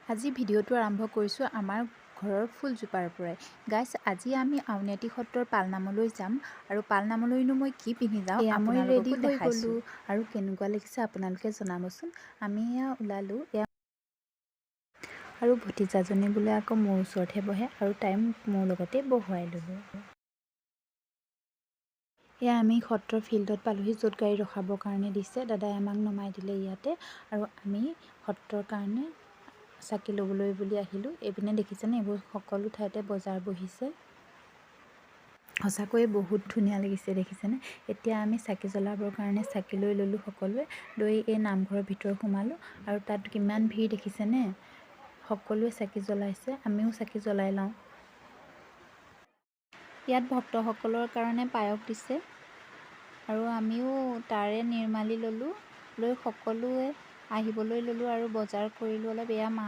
আজি ভিডিঅ'টো আৰম্ভ কৰিছোঁ আমাৰ ঘৰৰ ফুলজোপাৰ পৰাই। গাইছ, আজি আমি আউনীআটী সত্ৰৰ পালনামলৈ যাম আৰু পালনামলৈনো মই কি পিন্ধি যাওঁ এয়া মই ৰেডি আপোনালোককো হৈ দেখাইছোঁ। গ'লোঁ আৰু কেনেকুৱা লাগিছে আপোনালোকে জনাবচোন। আমি এয়া ওলালোঁ আৰু ভতিজাজনী বোলে আকৌ মোৰ ওচৰতহে বহে আৰু তাই মোৰ লগতে বহুৱাই ল'লোঁ। এয়া আমি সত্ৰৰ ফিল্ডত পালোহি, য'ত গাড়ী ৰখাবৰ কাৰণে দিছে। দাদাই আমাক নমাই দিলে ইয়াতে আৰু আমি সত্ৰৰ কাৰণে চাকি ল'বলৈ বুলি আহিলোঁ। এইপিনে দেখিছেনে, এইবোৰ সকলো ঠাইতে বজাৰ বহিছে। সঁচাকৈয়ে বহুত ধুনীয়া লাগিছে, দেখিছেনে। এতিয়া আমি চাকি জ্বলাবৰ কাৰণে চাকি লৈ ল'লোঁ সকলোৱে, লৈ এই নামঘৰৰ ভিতৰত সোমালোঁ আৰু তাত কিমান ভিৰ দেখিছেনে। সকলোৱে চাকি জ্বলাইছে, আমিও চাকি জ্বলাই লওঁ। ইয়াত ভক্তসকলৰ কাৰণে পায়স দিছে আৰু আমিও তাৰে নিৰ্মালি ল'লোঁ, লৈ সকলোৱে আহিবলৈ ল'লোঁ আৰু বজাৰ কৰিলোঁ অলপ। এয়া মা